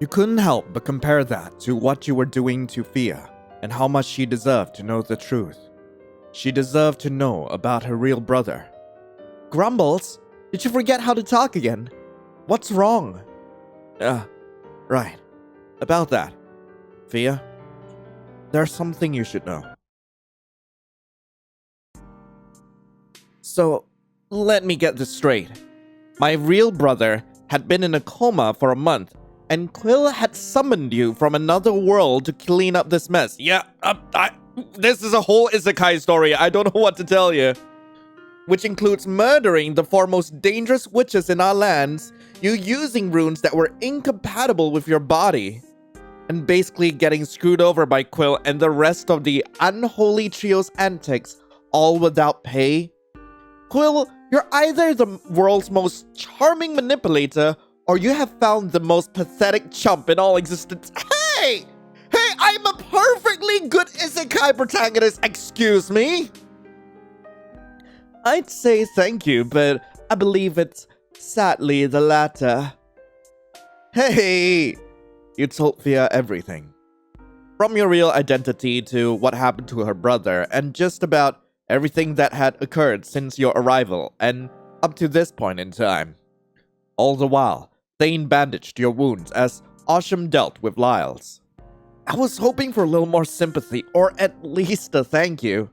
You couldn't help but compare that to what you were doing to Fia, and how much she deserved to know the truth. She deserved to know about her real brother. Grumbles? Did you forget how to talk again? What's wrong? Right. About that. Fia, there's something you should know. So, let me get this straight. My real brother had been in a coma for a month, and Quill had summoned you from another world to clean up this mess. Yeah, this is a whole isekai story. I don't know what to tell you. Which includes murdering the foremost dangerous witches in our lands, you using runes that were incompatible with your body, and basically getting screwed over by Quill and the rest of the unholy trio's antics, all without pay. Quill, you're either the world's most charming manipulator, or you have found the most pathetic chump in all existence. Hey! Hey, I'm a perfectly good isekai protagonist, excuse me! I'd say thank you, but I believe it's sadly the latter. Hey! You told Fia everything. From your real identity to what happened to her brother, and just about everything that had occurred since your arrival, and up to this point in time. All the while, Thane bandaged your wounds as Asham dealt with Lyles. I was hoping for a little more sympathy, or at least a thank you.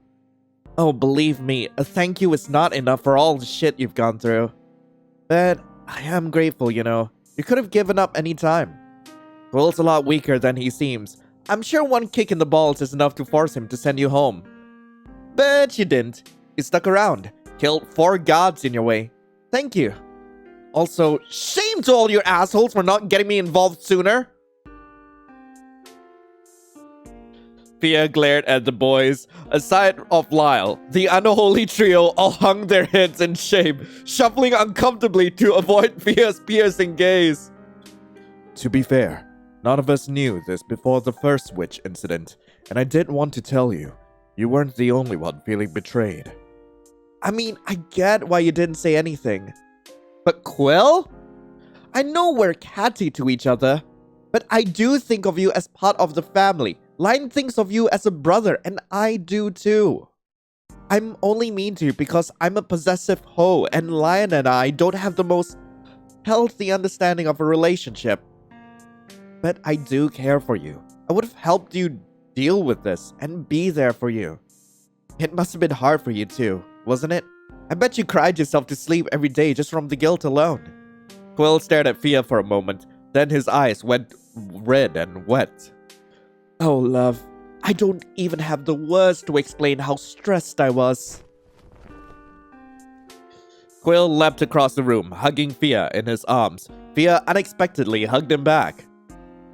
Oh, believe me, a thank you is not enough for all the shit you've gone through. But I am grateful, you know. You could have given up any time. Quill's a lot weaker than he seems. I'm sure one kick in the balls is enough to force him to send you home. But you didn't. You stuck around, killed 4 gods in your way. Thank you. Also, shame to all you assholes for not getting me involved sooner. Fia glared at the boys. Aside of Lyle, the unholy trio all hung their heads in shame, shuffling uncomfortably to avoid Fia's piercing gaze. To be fair, none of us knew this before the first witch incident, and I didn't want to tell you. You weren't the only one feeling betrayed. I mean, I get why you didn't say anything. But Quill? I know we're catty to each other, but I do think of you as part of the family. Lion thinks of you as a brother, and I do too. I'm only mean to you because I'm a possessive hoe, and Lion and I don't have the most healthy understanding of a relationship. But I do care for you. I would have helped you deal with this and be there for you. It must have been hard for you too, wasn't it? I bet you cried yourself to sleep every day just from the guilt alone. Quill stared at Fia for a moment, then his eyes went red and wet. Oh, love, I don't even have the words to explain how stressed I was. Quill leapt across the room, hugging Fia in his arms. Fia unexpectedly hugged him back.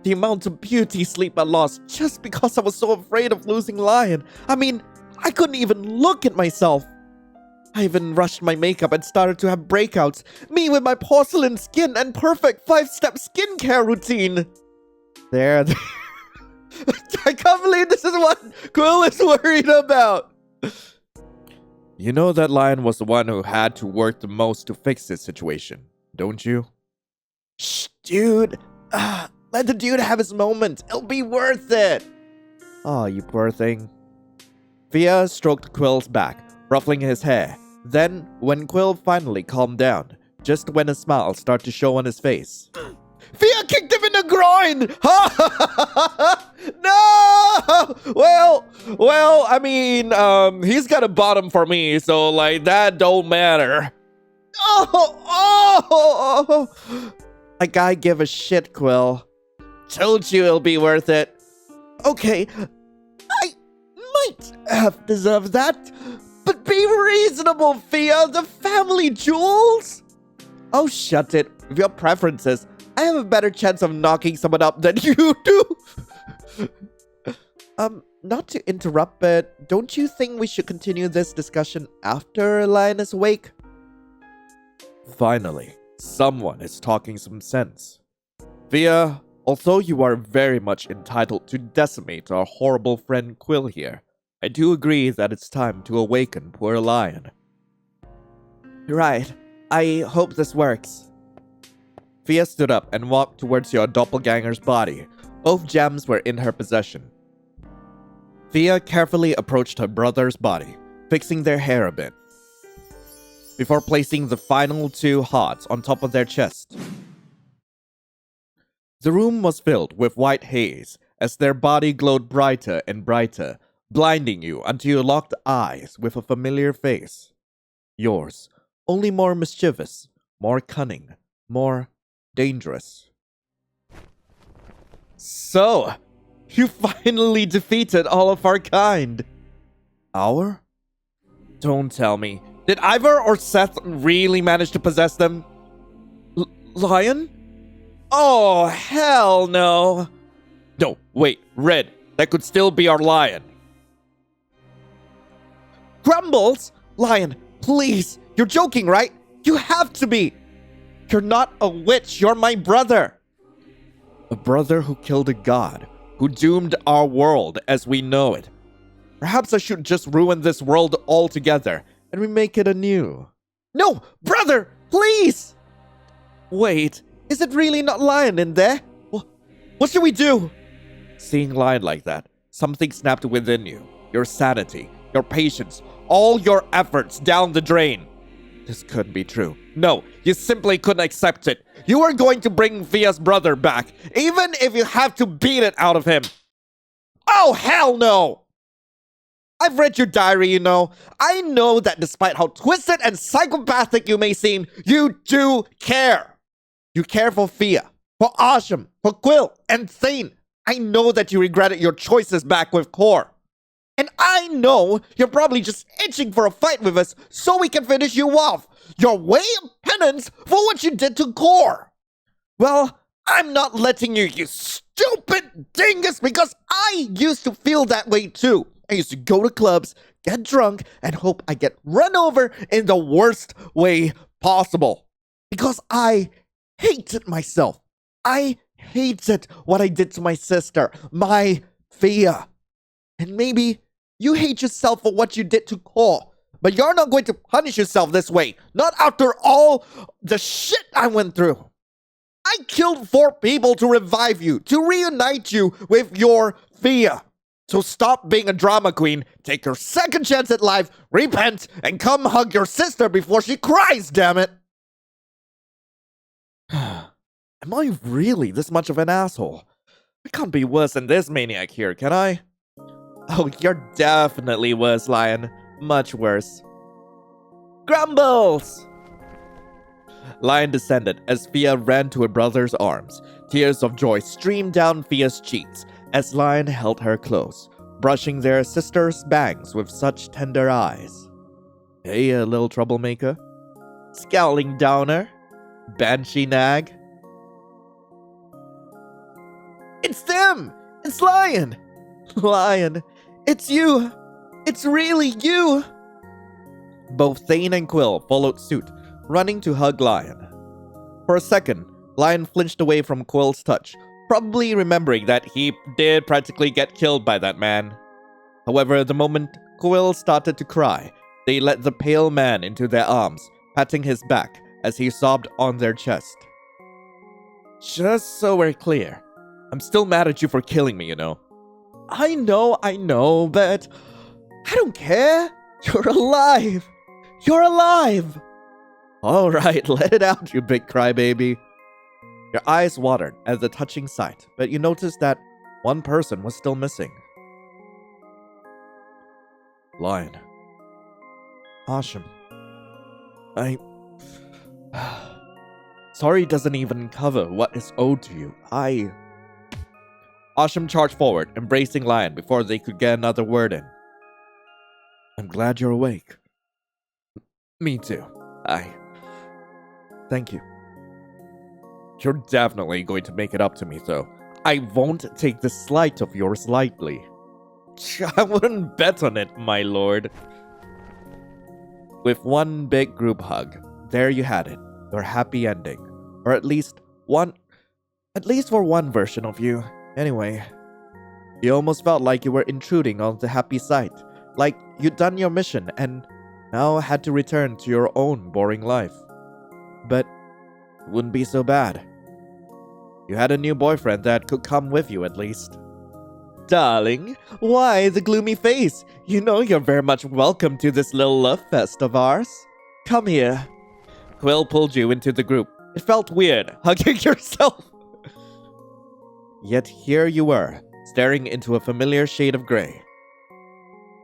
The amount of beauty sleep I lost just because I was so afraid of losing Lion. I mean, I couldn't even look at myself. I even rushed my makeup and started to have breakouts. Me with my porcelain skin and perfect 5-step skincare routine. There. I can't believe this is what Quill is worried about. You know that Lion was the one who had to work the most to fix this situation, don't you? Shh, dude. Let the dude have his moment. It'll be worth it. Aw, you poor thing. Fia stroked Quill's back, ruffling his hair. Then, when Quill finally calmed down, just when a smile started to show on his face, Fia kicked him in the groin! No! Well, I mean, he's got a bottom for me, so, like, that don't matter. Oh! Like I give a shit, Quill. Told you it'll be worth it. Okay, I might have deserved that, but be reasonable, Fia. The family jewels? Oh, shut it. With your preferences, I have a better chance of knocking someone up than you do. Not to interrupt, but don't you think we should continue this discussion after Lion is awake? Finally, someone is talking some sense. Fia, although you are very much entitled to decimate our horrible friend Quill here, I do agree that it's time to awaken poor Lion. Right. I hope this works. Fia stood up and walked towards your doppelganger's body. Both gems were in her possession. Fia carefully approached her brother's body, fixing their hair a bit, before placing the final 2 hearts on top of their chest. The room was filled with white haze as their body glowed brighter and brighter, blinding you until you locked eyes with a familiar face. Yours, only more mischievous, more cunning, more dangerous. So, you finally defeated all of our kind. Our? Don't tell me. Did Ivor or Seth really manage to possess them? Lion? Oh, hell no. No, wait, Red. That could still be our Lion. Grumbles? Lion, please. You're joking, right? You have to be. You're not a witch. You're my brother. A brother who killed a god, who doomed our world as we know it. Perhaps I should just ruin this world altogether and remake it anew. No, brother, please! Wait, is it really not Lion in there? What should we do? Seeing Lion like that, something snapped within you. Your sanity, your patience, all your efforts down the drain. This couldn't be true. No, you simply couldn't accept it. You are going to bring Fia's brother back, even if you have to beat it out of him. Oh, hell no! I've read your diary, you know. I know that despite how twisted and psychopathic you may seem, you do care. You care for Fia, for Asham, for Quill, and Thane. I know that you regretted your choices back with Core. And I know you're probably just itching for a fight with us so we can finish you off. Your way of penance for what you did to Core. Well, I'm not letting you, you stupid dingus, because I used to feel that way too. I used to go to clubs, get drunk, and hope I get run over in the worst way possible. Because I hated myself. I hated what I did to my sister, my Fia. And maybe you hate yourself for what you did to Core. But you're not going to punish yourself this way. Not after all the shit I went through. I killed 4 people to revive you, to reunite you with your Fia. So stop being a drama queen, take your second chance at life, repent, and come hug your sister before she cries, damn it! Am I really this much of an asshole? I can't be worse than this maniac here, can I? Oh, you're definitely worse, Lion. Much worse. Grumbles! Lion descended as Fia ran to her brother's arms. Tears of joy streamed down Fia's cheeks as Lion held her close, brushing their sister's bangs with such tender eyes. Hey, a little troublemaker. Scowling downer. Banshee nag. It's them! It's Lion! Lion, it's you! It's really you! Both Thane and Quill followed suit, running to hug Lion. For a second, Lion flinched away from Quill's touch, probably remembering that he did practically get killed by that man. However, the moment Quill started to cry, they let the pale man into their arms, patting his back as he sobbed on their chest. Just so we're clear, I'm still mad at you for killing me, you know. I know, but I don't care. You're alive. You're alive. All right, let it out, you big crybaby. Your eyes watered at the touching sight, but you noticed that one person was still missing. Lion. Asham. Sorry doesn't even cover what is owed to you. Asham charged forward, embracing Lion before they could get another word in. I'm glad you're awake. Me too. Thank you. You're definitely going to make it up to me, though. I won't take the slight of yours lightly. I wouldn't bet on it, my lord. With one big group hug, there you had it, your happy ending. Or at least for one version of you. Anyway, you almost felt like you were intruding on the happy side, like you'd done your mission and now had to return to your own boring life. But it wouldn't be so bad. You had a new boyfriend that could come with you at least. Darling, why the gloomy face? You know you're very much welcome to this little love fest of ours. Come here. Quill pulled you into the group. It felt weird, hugging yourself. Yet here you were, staring into a familiar shade of gray.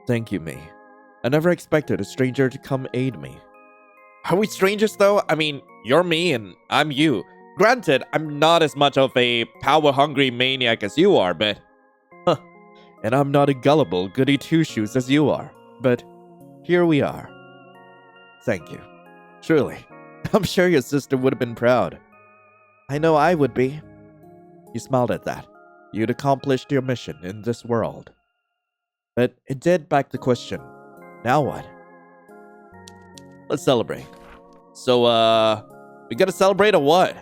Thank you, May. I never expected a stranger to come aid me. Are we strangers though? I mean, you're me and I'm you. Granted, I'm not as much of a power-hungry maniac as you are, but... Huh. And I'm not a gullible goody-two-shoes as you are. But here we are. Thank you. Truly. I'm sure your sister would have been proud. I know I would be. You smiled at that. You'd accomplished your mission in this world. But it did beg the question. Now what? Let's celebrate. So, we gotta celebrate or what?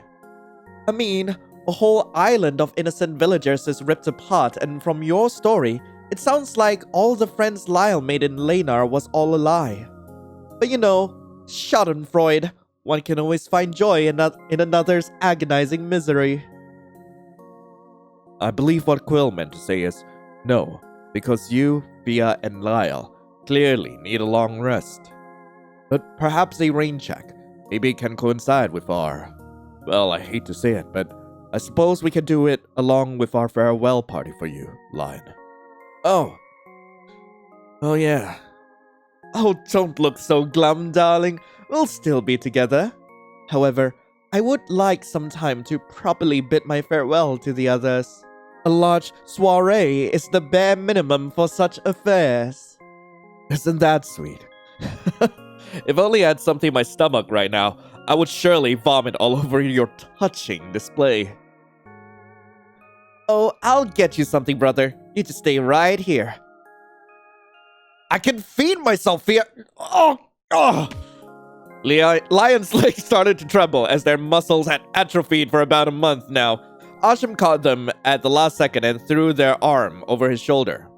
I mean, a whole island of innocent villagers is ripped apart, and from your story, it sounds like all the friends Lyle made in Lanar was all a lie. But you know, schadenfreude, one can always find joy in another's agonizing misery. I believe what Quill meant to say is, no, because you, Fia, and Lyle clearly need a long rest. But perhaps a rain check. Maybe it can coincide with our... Well, I hate to say it, but I suppose we can do it along with our farewell party for you, Lion. Oh. Oh, yeah. Oh, don't look so glum, darling. We'll still be together. However, I would like some time to properly bid my farewell to the others. A large soiree is the bare minimum for such affairs. Isn't that sweet? If only I had something in my stomach right now, I would surely vomit all over your touching display. Oh, I'll get you something, brother. You just stay right here. I can feed myself here. Oh. Lion's legs started to tremble as their muscles had atrophied for about a month now. Asham caught them at the last second and threw their arm over his shoulder.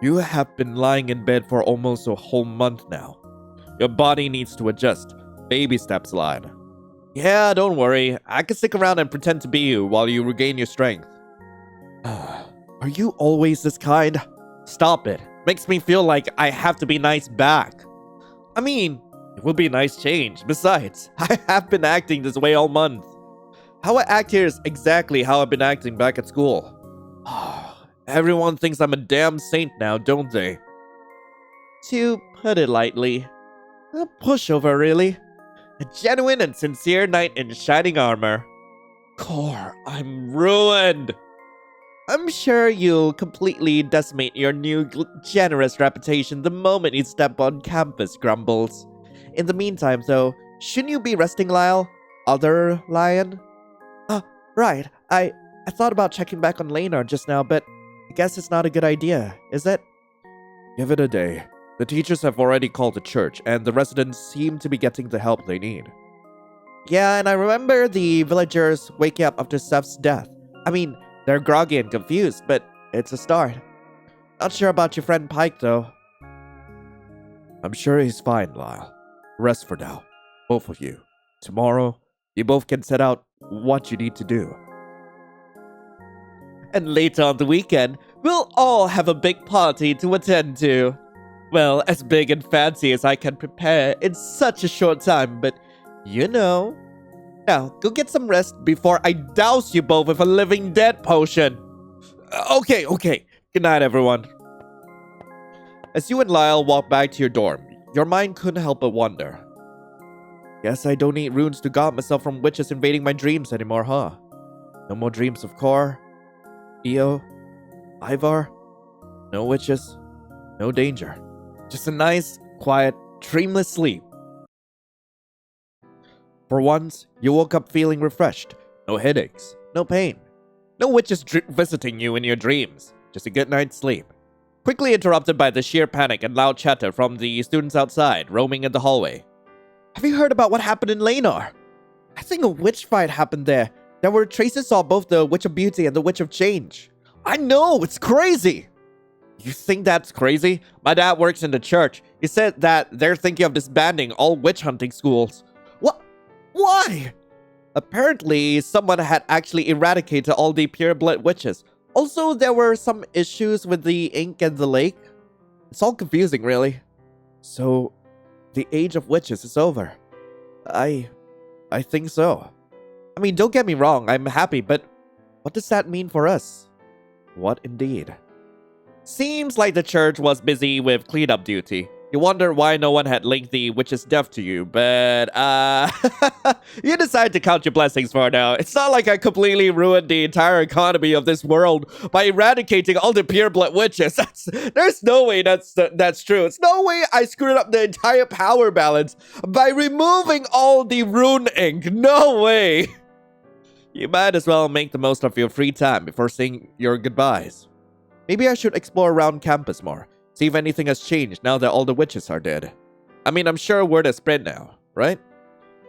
You have been lying in bed for almost a whole month now. Your body needs to adjust. Baby steps, Lion. Yeah, don't worry. I can stick around and pretend to be you while you regain your strength. Are you always this kind? Stop it. Makes me feel like I have to be nice back. I mean, it would be a nice change. Besides, I have been acting this way all month. How I act here is exactly how I've been acting back at school. Everyone thinks I'm a damn saint now, don't they? To put it lightly. A pushover, really. A genuine and sincere knight in shining armor. Core, I'm ruined. I'm sure you'll completely decimate your new generous reputation the moment you step on campus, Grumbles. In the meantime, though, shouldn't you be resting, Lyle? Other Lion? Right. I thought about checking back on Lanar just now, but I guess it's not a good idea, is it? Give it a day. The teachers have already called the church, and the residents seem to be getting the help they need. Yeah, and I remember the villagers waking up after Seth's death. I mean, they're groggy and confused, but it's a start. Not sure about your friend Pike, though. I'm sure he's fine, Lyle. Rest for now. Both of you. Tomorrow, you both can set out what you need to do. And later on the weekend, we'll all have a big party to attend to. Well, as big and fancy as I can prepare in such a short time, but you know. Now, go get some rest before I douse you both with a living dead potion. Okay. Good night, everyone. As you and Lyle walk back to your dorm, your mind couldn't help but wonder. Guess I don't need runes to guard myself from witches invading my dreams anymore, huh? No more dreams of Kor, Io, Ivar. No witches, no danger. Just a nice, quiet, dreamless sleep. For once, you woke up feeling refreshed. No headaches, no pain. No witches visiting you in your dreams. Just a good night's sleep. Quickly interrupted by the sheer panic and loud chatter from the students outside, roaming in the hallway. Have you heard about what happened in Lanar? I think a witch fight happened there. There were traces of both the Witch of Beauty and the Witch of Change. I know, it's crazy! You think that's crazy? My dad works in the church. He said that they're thinking of disbanding all witch hunting schools. What? Why? Apparently, someone had actually eradicated all the pureblood witches. Also, there were some issues with the ink and the lake. It's all confusing, really. So, the age of witches is over. I think so. I mean, don't get me wrong, I'm happy, but what does that mean for us? What indeed? Seems like the church was busy with cleanup duty. You wonder why no one had linked the witch's death to you, but, you decide to count your blessings for now. It's not like I completely ruined the entire economy of this world by eradicating all the pureblood witches. There's no way that's true. It's no way I screwed up the entire power balance by removing all the rune ink. No way. You might as well make the most of your free time before saying your goodbyes. Maybe I should explore around campus more. See if anything has changed now that all the witches are dead. I mean, I'm sure word has spread now, right?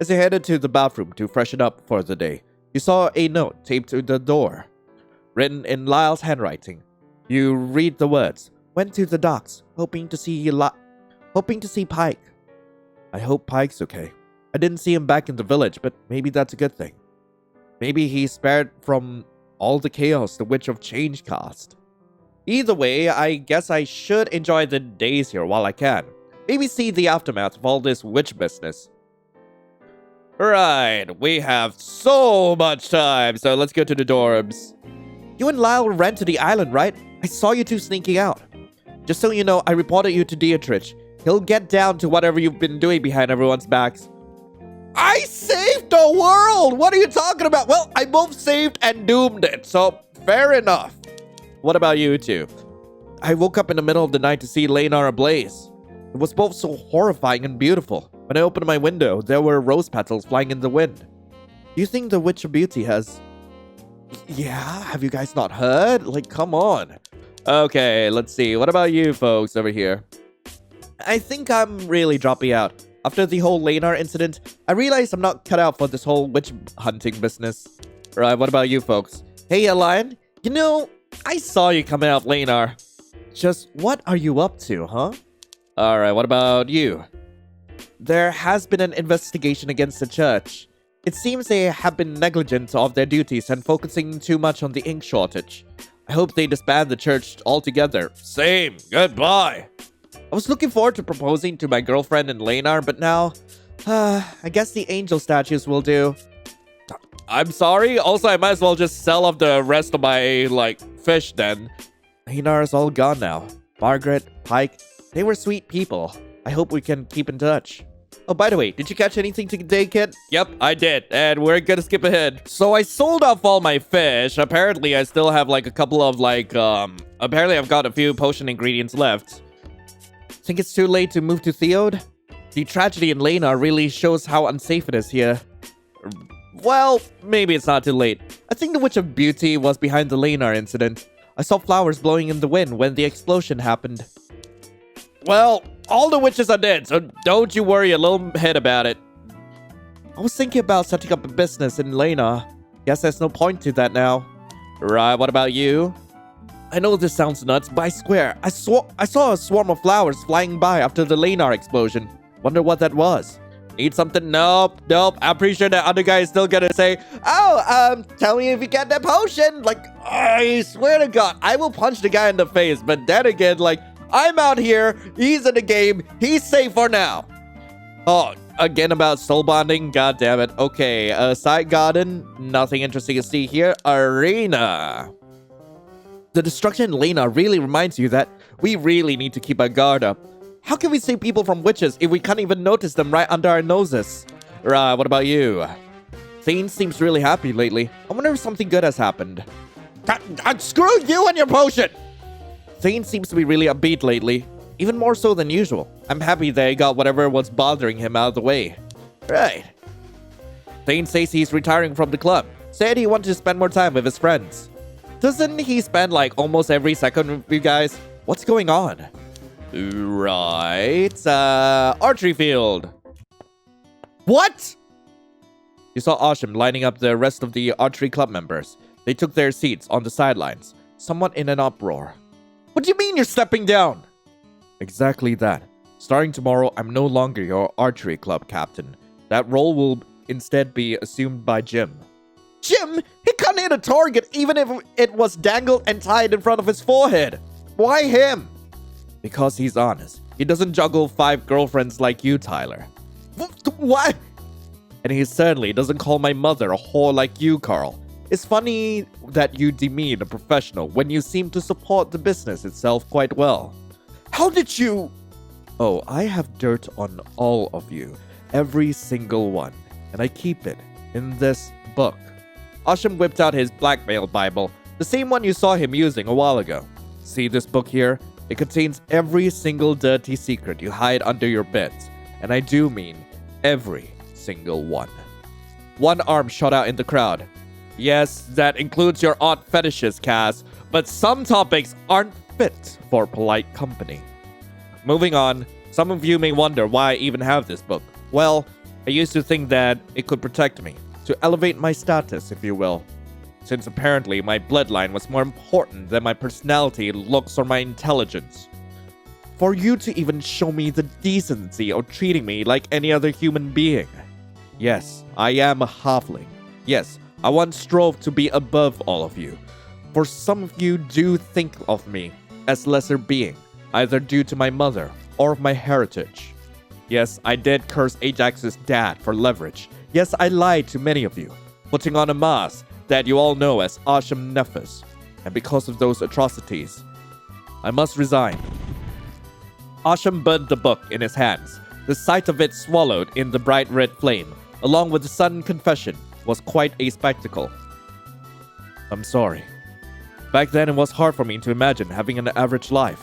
As you headed to the bathroom to freshen up for the day, you saw a note taped to the door. Written in Lyle's handwriting. You read the words, "Went to the docks, hoping to see Pike. I hope Pike's okay. I didn't see him back in the village, but maybe that's a good thing. Maybe he's spared from all the chaos the Witch of Change caused. Either way, I guess I should enjoy the days here while I can. Maybe see the aftermath of all this witch business." Right, we have so much time, so let's go to the dorms. You and Lyle ran to the island, right? I saw you two sneaking out. Just so you know, I reported you to Dietrich. He'll get down to whatever you've been doing behind everyone's backs. I saved the world! What are you talking about? Well, I both saved and doomed it, so fair enough. What about you two? I woke up in the middle of the night to see Lanar ablaze. It was both so horrifying and beautiful. When I opened my window, there were rose petals flying in the wind. Do you think the Witch of Beauty has... Yeah, have you guys not heard? Like, come on. Okay, let's see. What about you folks over here? I think I'm really dropping out. After the whole Lanar incident, I realized I'm not cut out for this whole witch hunting business. Right, what about you folks? Hey, Lion, you know, I saw you coming out Lanar. Just what are you up to, huh? Alright, what about you? There has been an investigation against the church. It seems they have been negligent of their duties and focusing too much on the ink shortage. I hope they disband the church altogether. Same. Goodbye. I was looking forward to proposing to my girlfriend in Lanar, but now, I guess the angel statues will do. I'm sorry. Also, I might as well just sell off the rest of my, fish then. Lanar is all gone now. Margaret, Pike, they were sweet people. I hope we can keep in touch. Oh, by the way, did you catch anything today, kid? Yep, I did, and we're gonna skip ahead. So I sold off all my fish. Apparently, I still have, a couple of, apparently I've got a few potion ingredients left. Think it's too late to move to Theod? The tragedy in Lanar really shows how unsafe it is here. Well, maybe it's not too late. I think the Witch of Beauty was behind the Lanar incident. I saw flowers blowing in the wind when the explosion happened. Well, all the witches are dead, so don't you worry a little bit about it. I was thinking about setting up a business in Lanar. Guess there's no point to that now. Right, what about you? I know this sounds nuts, but I swear, I saw a swarm of flowers flying by after the Lanar explosion. Wonder what that was. Need something? Nope. I'm pretty sure that other guy is still gonna say, "Oh, tell me if you get that potion." I swear to God, I will punch the guy in the face. But then again, I'm out here, he's in the game, he's safe for now. Oh, again about soul bonding? God damn it. Okay, side garden, nothing interesting to see here. Arena. The destruction in Lanar really reminds you that we really need to keep our guard up. How can we save people from witches if we can't even notice them right under our noses? Right, what about you? Thane seems really happy lately. I wonder if something good has happened. Screw you and your potion! Thane seems to be really upbeat lately. Even more so than usual. I'm happy that he got whatever was bothering him out of the way. Right. Thane says he's retiring from the club. Said he wanted to spend more time with his friends. Doesn't he spend almost every second with you guys? What's going on? Right, archery field. What? You saw Asham lining up the rest of the archery club members. They took their seats on the sidelines, somewhat in an uproar. What do you mean you're stepping down? Exactly that. Starting tomorrow, I'm no longer your archery club captain. That role will instead be assumed by Jim. Jim? He couldn't hit a target even if it was dangled and tied in front of his forehead. Why him? Because he's honest. He doesn't juggle 5 girlfriends like you, Tyler. What? And he certainly doesn't call my mother a whore like you, Carl. It's funny that you demean a professional when you seem to support the business itself quite well. How did you... Oh, I have dirt on all of you. Every single one. And I keep it in this book. Asham whipped out his blackmail Bible, the same one you saw him using a while ago. See this book here? It contains every single dirty secret you hide under your beds. And I do mean every single one. One arm shot out in the crowd. Yes, that includes your odd fetishes, Cass, but some topics aren't fit for polite company. Moving on, some of you may wonder why I even have this book. Well, I used to think that it could protect me, to elevate my status, if you will. Since apparently my bloodline was more important than my personality, looks, or my intelligence. For you to even show me the decency of treating me like any other human being. Yes, I am a halfling. Yes, I once strove to be above all of you. For some of you do think of me as lesser being, either due to my mother or of my heritage. Yes, I did curse Ajax's dad for leverage. Yes, I lied to many of you, putting on a mask that you all know as Asham Nephis. And because of those atrocities, I must resign. Asham burned the book in his hands. The sight of it swallowed in the bright red flame, along with the sudden confession, was quite a spectacle. I'm sorry. Back then, it was hard for me to imagine having an average life.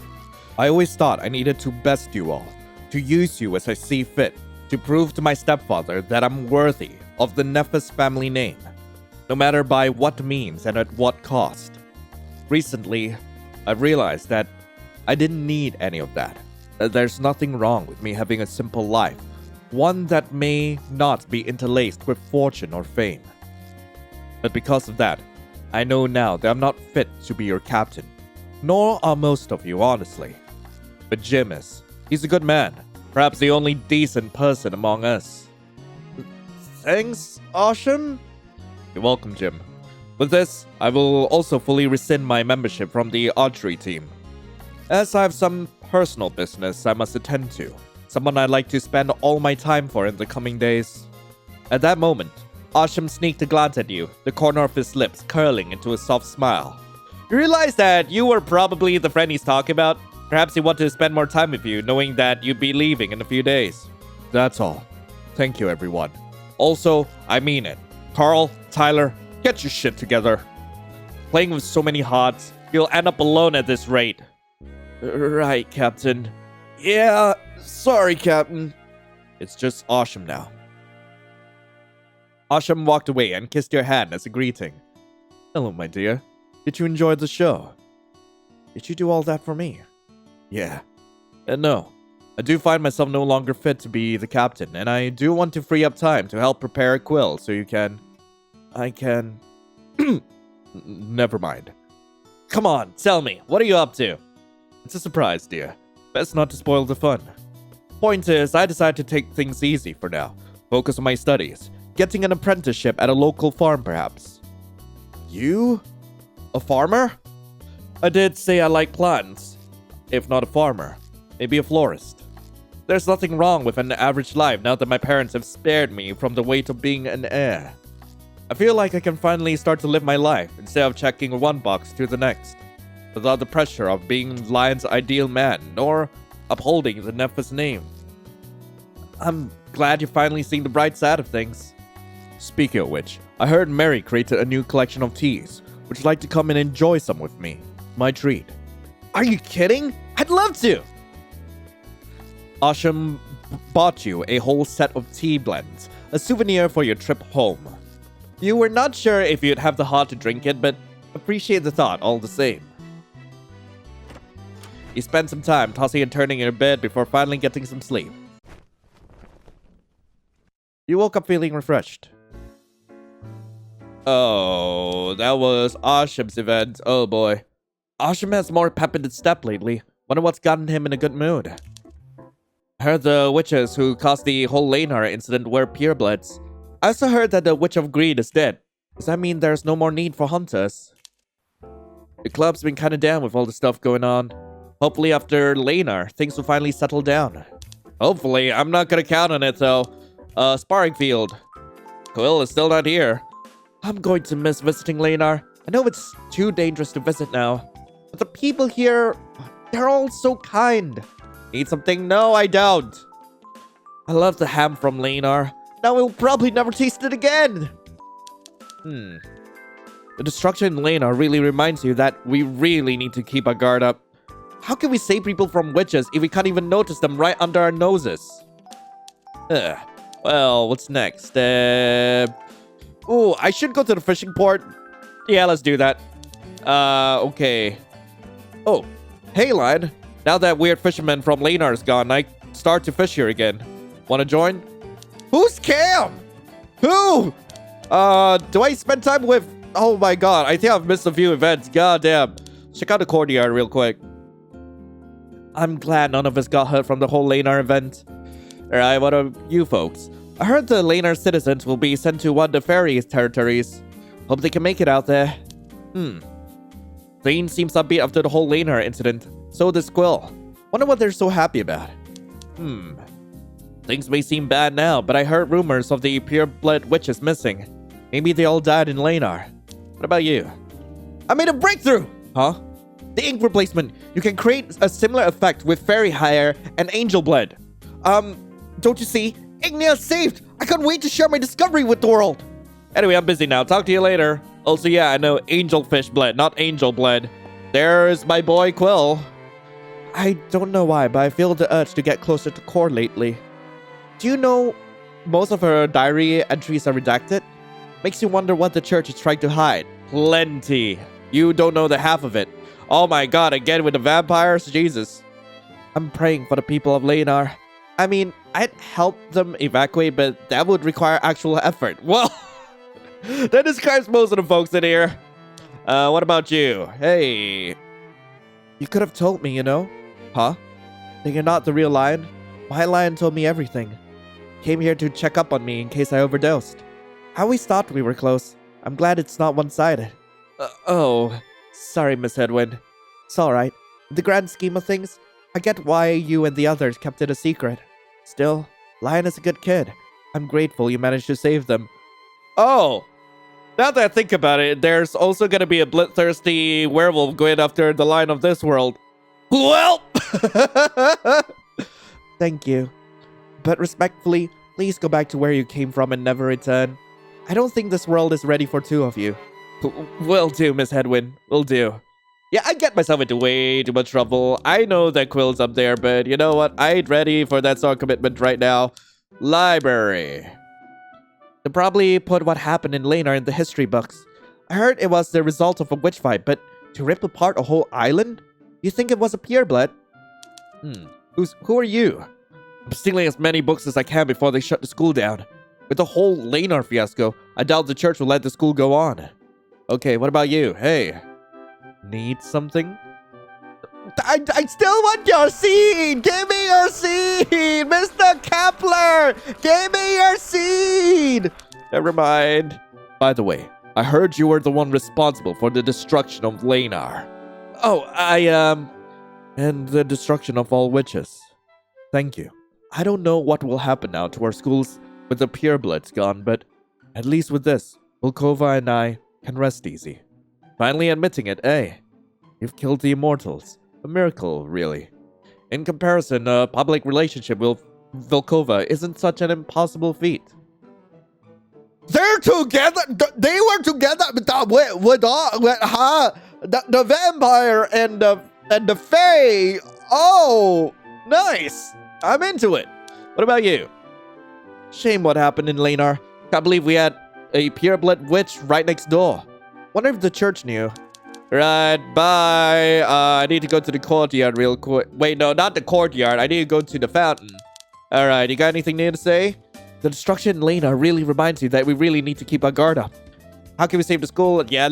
I always thought I needed to best you all, to use you as I see fit, to prove to my stepfather that I'm worthy of the Nephis family name, no matter by what means and at what cost. Recently, I've realized that I didn't need any of that. There's nothing wrong with me having a simple life, one that may not be interlaced with fortune or fame. But because of that, I know now that I'm not fit to be your captain, nor are most of you, honestly. But Jim is. He's a good man, perhaps the only decent person among us. Thanks, Asham? You're welcome, Jim. With this, I will also fully rescind my membership from the archery team, as I have some personal business I must attend to, someone I'd like to spend all my time for in the coming days. At that moment, Asham sneaked a glance at you, the corner of his lips curling into a soft smile. You realize that you were probably the friend he's talking about? Perhaps he wanted to spend more time with you, knowing that you'd be leaving in a few days. That's all. Thank you, everyone. Also, I mean it. Carl, Tyler, get your shit together. Playing with so many hots, you'll end up alone at this rate. Right, Captain. Yeah, sorry, Captain. It's just Asham now. Asham walked away and kissed your hand as a greeting. Hello, my dear. Did you enjoy the show? Did you do all that for me? Yeah. No. I do find myself no longer fit to be the captain, and I do want to free up time to help prepare a quill so you can... I can... Never mind. Come on, tell me. What are you up to? It's a surprise, dear. Best not to spoil the fun. Point is, I decided to take things easy for now. Focus on my studies. Getting an apprenticeship at a local farm, perhaps. You? A farmer? I did say I like plants. If not a farmer, maybe a florist. There's nothing wrong with an average life now that my parents have spared me from the weight of being an heir. I feel like I can finally start to live my life instead of checking one box to the next, without the pressure of being Lion's ideal man, nor upholding the Nephis name. I'm glad you're finally seeing the bright side of things. Speaking of which, I heard Mary created a new collection of teas. Would you like to come and enjoy some with me? My treat. Are you kidding? I'd love to! Asham bought you a whole set of tea blends, a souvenir for your trip home. You were not sure if you'd have the heart to drink it, but appreciate the thought all the same. You spent some time tossing and turning in your bed before finally getting some sleep. You woke up feeling refreshed. Oh, that was Asham's event. Oh boy. Asham has more pep in his step lately. Wonder what's gotten him in a good mood. I heard the witches who caused the whole Lanar incident were purebloods. I also heard that the Witch of Greed is dead. Does that mean there's no more need for hunters? The club's been kinda down with all the stuff going on. Hopefully after Lanar, things will finally settle down. Hopefully, I'm not gonna count on it though. Sparring field. Quill is still not here. I'm going to miss visiting Lanar. I know it's too dangerous to visit now. But the people here, they're all so kind. Need something? No, I don't. I love the ham from Lanar. Now we'll probably never taste it again. The destruction in Lanar really reminds you that we really need to keep our guard up. How can we save people from witches if we can't even notice them right under our noses? Well, what's next? Oh, I should go to the fishing port. Yeah, let's do that. Okay. Oh, hey, lad. Now that weird fisherman from Lanar is gone, I start to fish here again. Wanna join? Who's Cam? Who? Do I spend time with... Oh my god, I think I've missed a few events. God damn. Check out the courtyard real quick. I'm glad none of us got hurt from the whole Lanar event. Alright, what are you folks? I heard the Lanar citizens will be sent to one of the fairies' territories. Hope they can make it out there. Thane seems upbeat after the whole Lanar incident. So does Quill. Wonder what they're so happy about. Things may seem bad now, but I heard rumors of the pureblood witches missing. Maybe they all died in Lanar. What about you? I made a breakthrough! Huh? The ink replacement. You can create a similar effect with fairy hair and angel blood. Don't you see? Ignia saved! I can't wait to share my discovery with the world! Anyway, I'm busy now. Talk to you later. Also, yeah, I know angelfish blood, not angel blood. There's my boy Quill. I don't know why, but I feel the urge to get closer to Core lately. Do you know most of her diary entries are redacted? Makes you wonder what the church is trying to hide. Plenty. You don't know the half of it. Oh my god, again with the vampires? Jesus. I'm praying for the people of Lanar. I mean, I'd help them evacuate, but that would require actual effort. Well, that describes most of the folks in here. What about you? Hey. You could have told me, you know? Huh? That you're not the real lion? My lion told me everything. Came here to check up on me in case I overdosed. I always thought we were close. I'm glad it's not one-sided. Oh. Sorry, Miss Hedwyn. It's alright. In the grand scheme of things, I get why you and the others kept it a secret. Still, Lion is a good kid. I'm grateful you managed to save them. Oh! Now that I think about it, there's also gonna be a bloodthirsty werewolf going after the Lion of this world. Well! Thank you. But respectfully, please go back to where you came from and never return. I don't think this world is ready for two of you. Will do, Miss Hedwyn. Will do. Yeah, I get myself into way too much trouble. I know that Quill's up there, but you know what? I ain't ready for that sort of commitment right now. Library. They probably put what happened in Lanar in the history books. I heard it was the result of a witch fight, but to rip apart a whole island? You think it was a pureblood? Who are you? I'm stealing as many books as I can before they shut the school down. With the whole Lanar fiasco, I doubt the church will let the school go on. Okay, what about you? Hey. Need something? I still want your seed! Give me your seed! Mr. Kepler! Give me your seed! Never mind. By the way, I heard you were the one responsible for the destruction of Lanar. Oh, and the destruction of all witches. Thank you. I don't know what will happen now to our schools with the purebloods gone, but at least with this, Volkova and I can rest easy. Finally admitting it, eh? You've killed the immortals. A miracle, really. In comparison, a public relationship with Volkova isn't such an impossible feat. They're together! They were together with the vampire and the fae! Oh! Nice! I'm into it. What about you? Shame what happened in Lanar. Can't believe we had a pureblood witch right next door. Wonder if the church knew. Right, bye. I need to go to the courtyard real quick. Wait, no, not the courtyard. I need to go to the fountain. Alright, you got anything new to say? The destruction in Lanar really reminds you that we really need to keep our guard up. How can we save the school? Yeah,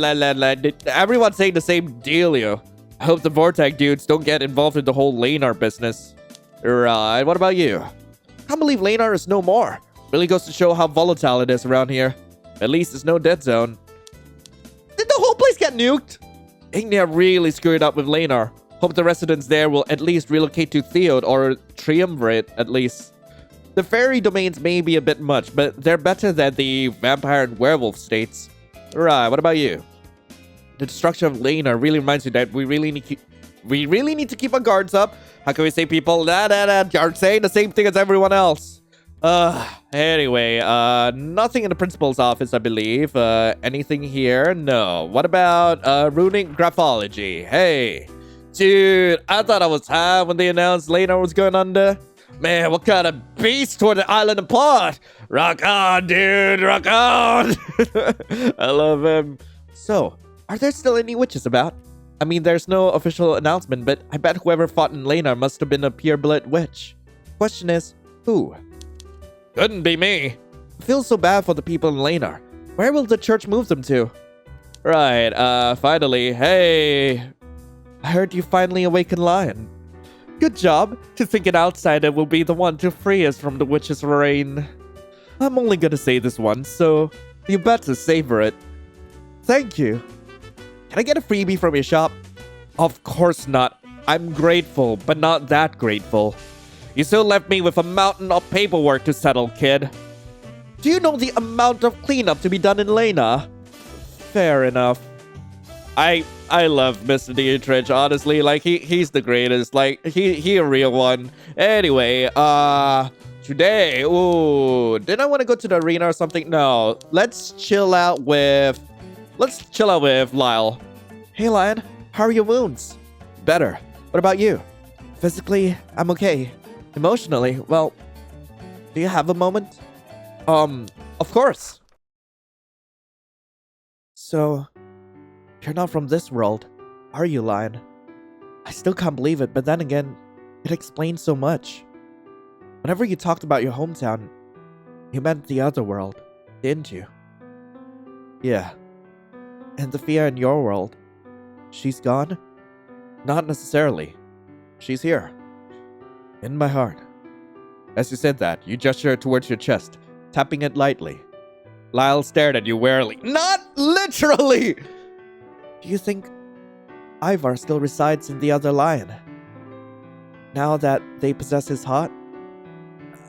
everyone's saying the same deal, yo. I hope the Vortex dudes don't get involved in the whole Lanar business. Right, what about you? Can't believe Lanar is no more. Really goes to show how volatile it is around here. At least there's no dead zone. Did the whole place get nuked? Ignia really screwed up with Lanar. Hope the residents there will at least relocate to Theod or Triumvirate at least. The fairy domains may be a bit much, but they're better than the vampire and werewolf states. Right, what about you? The destruction of Lanar really reminds me that we really need to keep our guards up. How can we say people are saying the same thing as everyone else? Anyway, nothing in the principal's office, I believe. Anything here? No. What about, runic graphology? Hey. Dude, I thought I was high when they announced Lanar was going under. Man, what kind of beast toward the island apart? Rock on, dude, rock on! I love him. So, are there still any witches about? I mean, there's no official announcement, but I bet whoever fought in Lanar must have been a pureblood witch. Question is, who? Couldn't be me. I feel so bad for the people in Lanar. Where will the church move them to? Right, finally, hey. I heard you finally awakened Lion. Good job. To think an outsider will be the one to free us from the witch's reign. I'm only gonna say this once, so you better savor it. Thank you. Can I get a freebie from your shop? Of course not. I'm grateful, but not that grateful. You still left me with a mountain of paperwork to settle, kid. Do you know the amount of cleanup to be done in Lena? Fair enough. I love Mr. Dietrich, honestly. Like, he's the greatest. Like, he a real one. Anyway, today, ooh, didn't I want to go to the arena or something? No, let's chill out with Lyle. Hey, Lion, how are your wounds? Better. What about you? Physically, I'm okay. Emotionally, well, do you have a moment? Of course. So, you're not from this world, are you, Lion? I still can't believe it, but then again, it explains so much. Whenever you talked about your hometown, you meant the other world, didn't you? Yeah. And the Fia in your world, she's gone? Not necessarily. She's here. In my heart. As you said that, you gestured towards your chest, tapping it lightly. Lyle stared at you warily. Not literally! Do you think Ivar still resides in the other lion? Now that they possess his heart?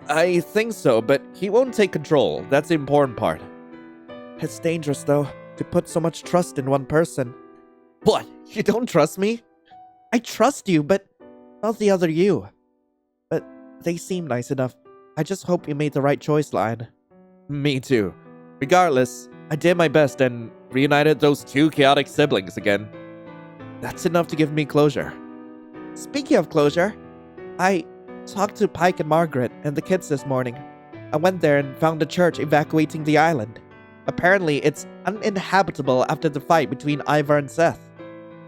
I think so, but he won't take control. That's the important part. It's dangerous, though, to put so much trust in one person. What? You don't trust me? I trust you, but not the other you. But they seem nice enough. I just hope you made the right choice, Lion. Me too. Regardless, I did my best and reunited those two chaotic siblings again. That's enough to give me closure. Speaking of closure, I talked to Pike and Margaret and the kids this morning. I went there and found the church evacuating the island. Apparently, it's uninhabitable after the fight between Ivar and Seth.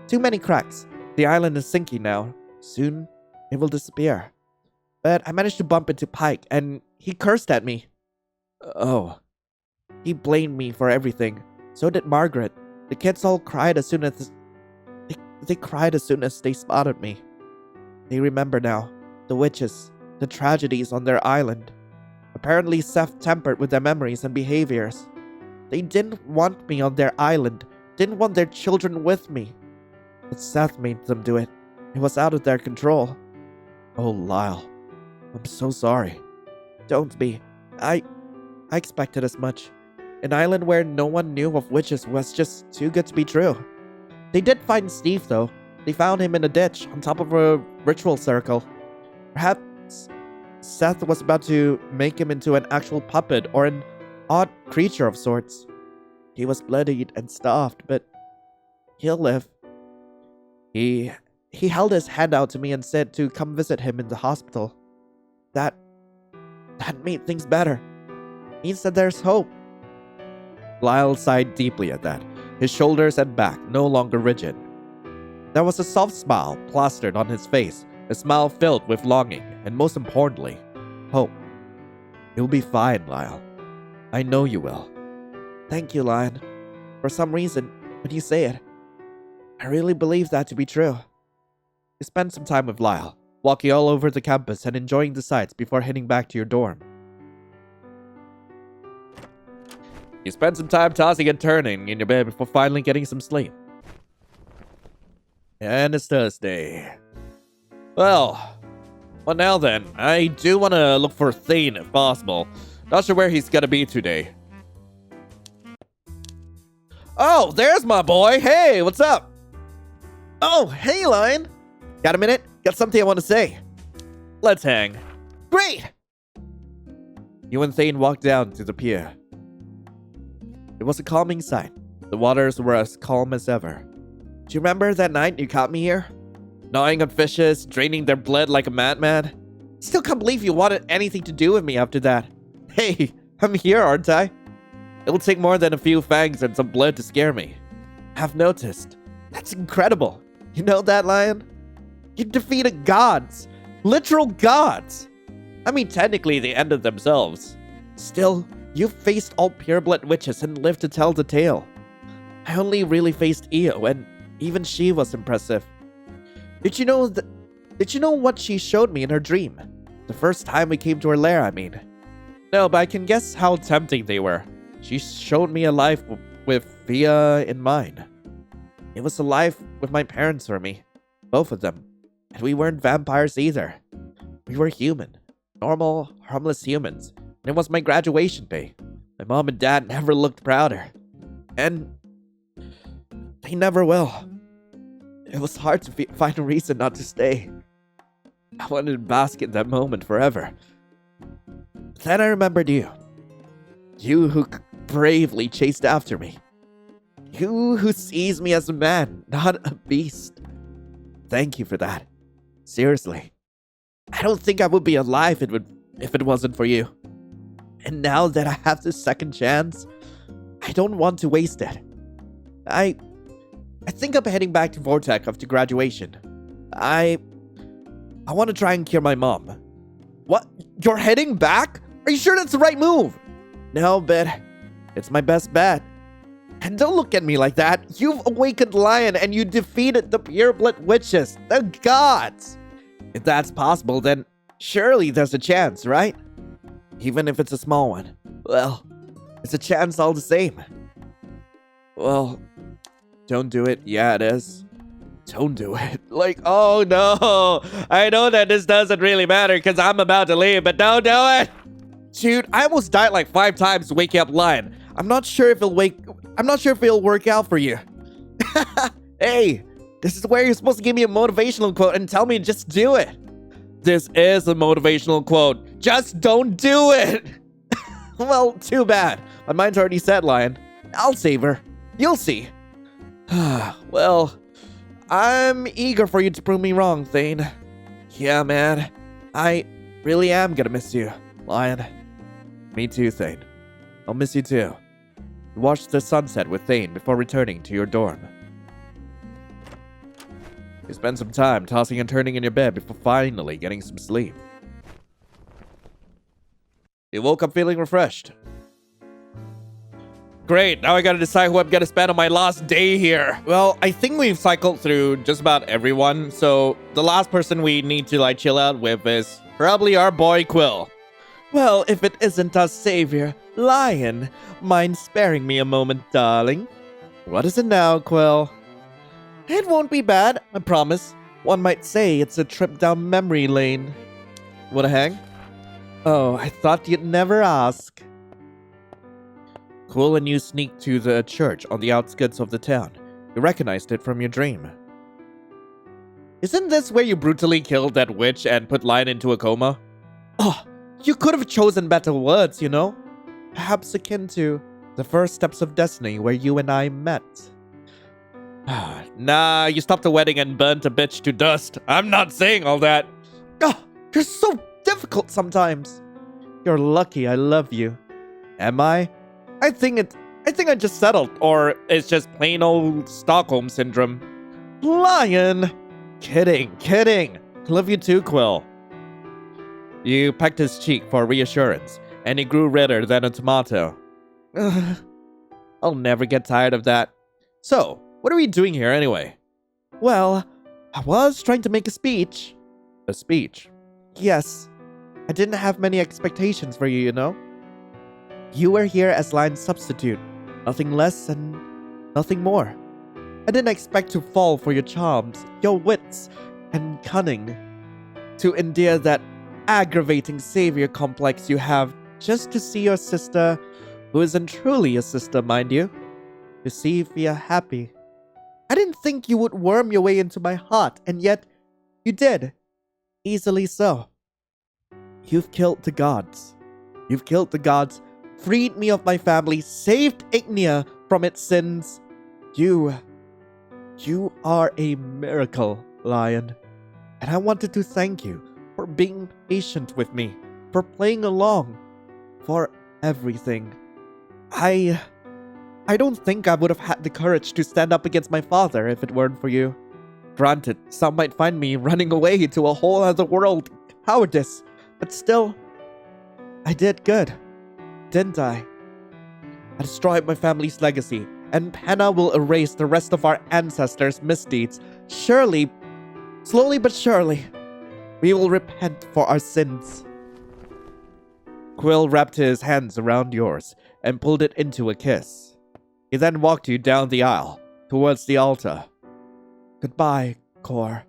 Too many cracks. The island is sinking now. Soon, it will disappear. But I managed to bump into Pike, and he cursed at me. Oh. He blamed me for everything. So did Margaret. The kids all cried as soon as... They cried as soon as they spotted me. They remember now. The witches. The tragedies on their island. Apparently Seth tempered with their memories and behaviors. They didn't want me on their island. Didn't want their children with me. But Seth made them do it. It was out of their control. Oh, Lyle. I'm so sorry. Don't be. I expected as much. An island where no one knew of witches was just too good to be true. They did find Steve, though. They found him in a ditch on top of a ritual circle. Perhaps Seth was about to make him into an actual puppet or an odd creature of sorts. He was bloodied and starved, but he'll live. He held his hand out to me and said to come visit him in the hospital. That made things better. Means that there's hope. Lyle sighed deeply at that, his shoulders and back no longer rigid. There was a soft smile plastered on his face, a smile filled with longing, and most importantly, hope. You'll be fine, Lyle. I know you will. Thank you, Lion. For some reason, when you say it, I really believe that to be true. You spend some time with Lyle, walking all over the campus and enjoying the sights before heading back to your dorm. You spent some time tossing and turning in your bed before finally getting some sleep. And it's Thursday. Well now then, I do want to look for Thane if possible. Not sure where he's gonna be today. Oh, there's my boy. Hey, what's up? Oh, hey, Lion. Got a minute? Got something I want to say. Let's hang. Great! You and Thane walked down to the pier. It was a calming sight. The waters were as calm as ever. Do you remember that night you caught me here? Gnawing on fishes, draining their blood like a madman? Still can't believe you wanted anything to do with me after that. Hey, I'm here, aren't I? It will take more than a few fangs and some blood to scare me. I've noticed. That's incredible. You know that, Lion? You defeated gods. Literal gods. I mean, technically they ended themselves. Still, you faced all pureblood witches and lived to tell the tale. I only really faced Io, and even she was impressive. Did you know what she showed me in her dream? The first time we came to her lair, I mean. No, but I can guess how tempting they were. She showed me a life with Fia in mind. It was a life with my parents for me. Both of them. And we weren't vampires either. We were human. Normal, harmless humans. And it was my graduation day. My mom and dad never looked prouder. And they never will. It was hard to find a reason not to stay. I wanted to bask in that moment forever. But then I remembered you. You who bravely chased after me. You who sees me as a man, not a beast. Thank you for that. Seriously. I don't think I would be alive if it wasn't for you. And now that I have this second chance, I don't want to waste it. I think I'm heading back to Vortex after graduation. I want to try and cure my mom. What? You're heading back? Are you sure that's the right move? No, but it's my best bet. And don't look at me like that. You've awakened Lion and you defeated the pureblood witches, the gods. If that's possible, then surely there's a chance, right? Even if it's a small one. Well, it's a chance all the same. Well, don't do it. Yeah, it is. Don't do it. Like, oh no. I know that this doesn't really matter because I'm about to leave, but don't do it. Dude, I almost died like 5 times to wake up Lion. I'm not sure if it'll work out for you. Hey, this is where you're supposed to give me a motivational quote and tell me to just do it. This is a motivational quote. Just don't do it. Well, too bad. My mind's already set, Lion. I'll save her. You'll see. Well, I'm eager for you to prove me wrong, Thane. Yeah, man. I really am gonna miss you, Lion. Me too, Thane. I'll miss you too. You watched the sunset with Thane before returning to your dorm. You spent some time tossing and turning in your bed before finally getting some sleep. You woke up feeling refreshed. Great, now I gotta decide who I'm gonna spend on my last day here. Well, I think we've cycled through just about everyone, so the last person we need to chill out with is probably our boy Quill. Well, if it isn't our savior, Lion, mind sparing me a moment, darling? What is it now, Quill? It won't be bad, I promise. One might say it's a trip down memory lane. Wanna hang? Oh, I thought you'd never ask. Quill and you sneaked to the church on the outskirts of the town. You recognized it from your dream. Isn't this where you brutally killed that witch and put Lion into a coma? Oh, you could have chosen better words, you know? Perhaps akin to the first steps of destiny where you and I met. Nah, you stopped the wedding and burnt a bitch to dust. I'm not saying all that. Oh, you're so difficult sometimes. You're lucky I love you. Am I? I think I just settled, or it's just plain old Stockholm syndrome. Lion! Kidding. Love you too, Quill. You pecked his cheek for reassurance, and he grew redder than a tomato. I'll never get tired of that. So, what are we doing here anyway? Well, I was trying to make a speech. A speech? Yes. I didn't have many expectations for you, you know? You were here as Lion's substitute, nothing less and nothing more. I didn't expect to fall for your charms, your wits, and cunning. To endure that aggravating savior complex you have just to see your sister, who isn't truly a sister, mind you, to see Fia happy. I didn't think you would worm your way into my heart, and yet you did. Easily so. You've killed the gods. You've killed the gods, freed me of my family, saved Ignia from its sins. You are a miracle, Lion. And I wanted to thank you for being patient with me, for playing along, for everything. I don't think I would have had the courage to stand up against my father if it weren't for you. Granted, some might find me running away to a whole other world cowardice, but still, I did good, didn't I? I destroyed my family's legacy, and Penna will erase the rest of our ancestors' misdeeds. Surely, slowly but surely, we will repent for our sins. Quill wrapped his hands around yours and pulled it into a kiss. He then walked you down the aisle, towards the altar. Goodbye, Kor,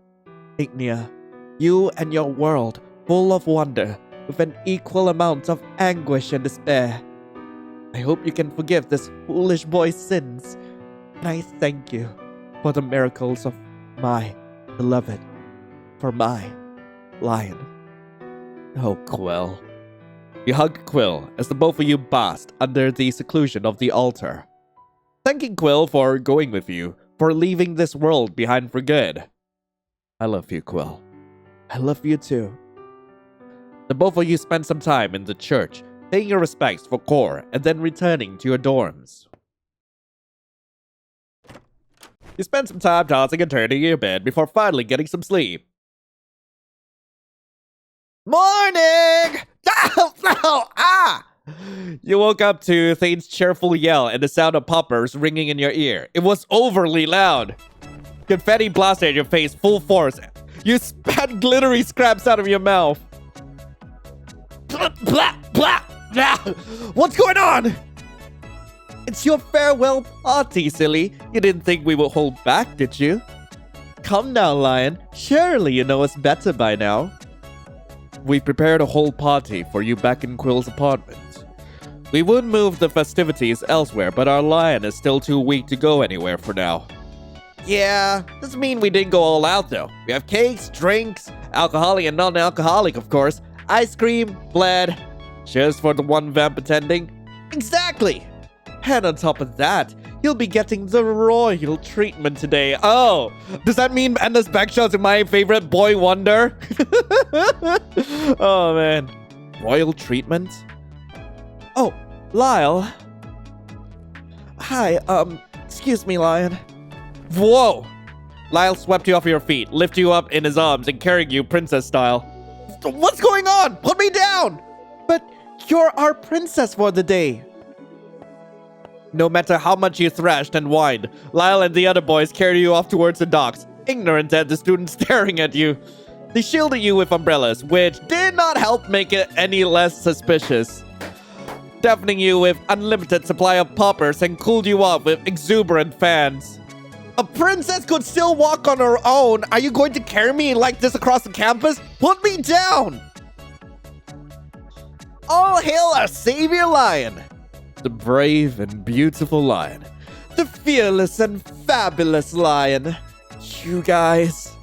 Ignia, you and your world, full of wonder, with an equal amount of anguish and despair. I hope you can forgive this foolish boy's sins, and I thank you for the miracles of my beloved, for my Lion. Oh, Quill. You hugged Quill as the both of you basked under the seclusion of the altar, thanking Quill for going with you, for leaving this world behind for good. I love you, Quill. I love you too. The both of you spent some time in the church, paying your respects for Kor, and then returning to your dorms. You spent some time tossing and turning in your bed before finally getting some sleep. Morning! You woke up to Thane's cheerful yell and the sound of poppers ringing in your ear. It was overly loud. Confetti blasted at your face full force. You spat glittery scraps out of your mouth. What's going on? It's your farewell party, silly. You didn't think we would hold back, did you? Come now, Lion. Surely you know us better by now. We prepared a whole party for you back in Quill's apartment. We would move the festivities elsewhere, but our Lion is still too weak to go anywhere for now. Yeah, doesn't mean we didn't go all out though. We have cakes, drinks, alcoholic and non-alcoholic, of course, ice cream, bread, just for the one vamp attending. Exactly! And on top of that, you'll be getting the royal treatment today. Oh, does that mean Anna's backshots are my favorite boy wonder? Oh man. Royal treatment? Oh, Lyle. Hi, excuse me, Lion. Whoa! Lyle swept you off your feet, lifted you up in his arms, and carried you princess style. What's going on? Put me down! But you're our princess for the day. No matter how much you thrashed and whined, Lyle and the other boys carried you off towards the docks, ignorant at the students staring at you. They shielded you with umbrellas, which did not help make it any less suspicious, deafening you with unlimited supply of poppers and cooled you off with exuberant fans. A princess could still walk on her own. Are you going to carry me like this across the campus? Put me down! All hail our savior Lion! The brave and beautiful Lion. The fearless and fabulous Lion. You guys.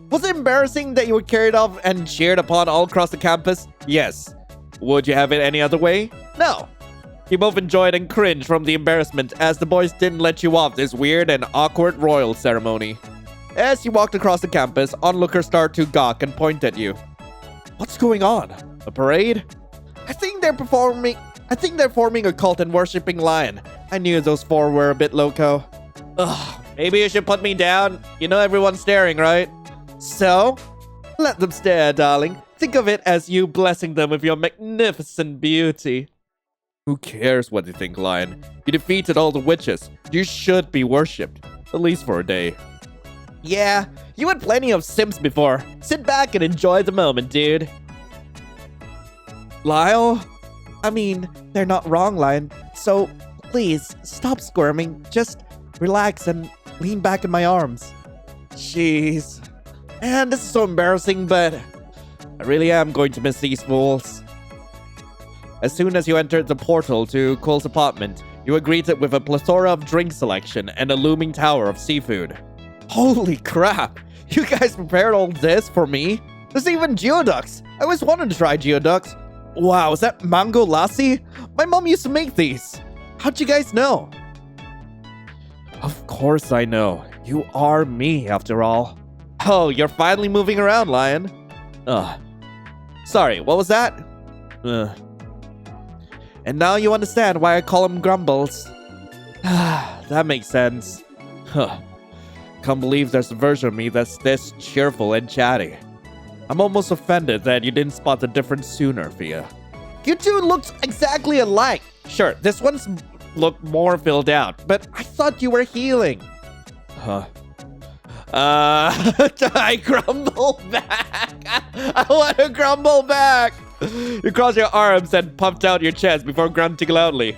Was it embarrassing that you were carried off and cheered upon all across the campus? Yes. Would you have it any other way? No. You both enjoyed and cringed from the embarrassment as the boys didn't let you off this weird and awkward royal ceremony. As you walked across the campus, onlookers started to gawk and point at you. What's going on? A parade? I think they're forming a cult and worshipping Lion. I knew those four were a bit loco. Ugh, maybe you should put me down. You know everyone's staring, right? So? Let them stare, darling. Think of it as you blessing them with your magnificent beauty. Who cares what they think, Lion? You defeated all the witches. You should be worshipped. At least for a day. Yeah, you had plenty of sims before. Sit back and enjoy the moment, dude. Lyle? I mean, they're not wrong, Lion. So, please, stop squirming. Just relax and lean back in my arms. Jeez. Man, this is so embarrassing, but I really am going to miss these fools. As soon as you entered the portal to Cole's apartment, you were greeted with a plethora of drink selection and a looming tower of seafood. Holy crap! You guys prepared all this for me? There's even geoducks! I always wanted to try geoducks. Wow, is that mango lassi? My mom used to make these. How'd you guys know? Of course I know. You are me, after all. Oh, you're finally moving around, Lion. Sorry, what was that? And now you understand why I call him Grumbles. That makes sense. Can't believe there's a version of me that's this cheerful and chatty. I'm almost offended that you didn't spot the difference sooner, Fia. You two looked exactly alike. Sure, this one's looked more filled out, but I thought you were healing. I grumble back. I want to grumble back. You crossed your arms and puffed out your chest before grunting loudly.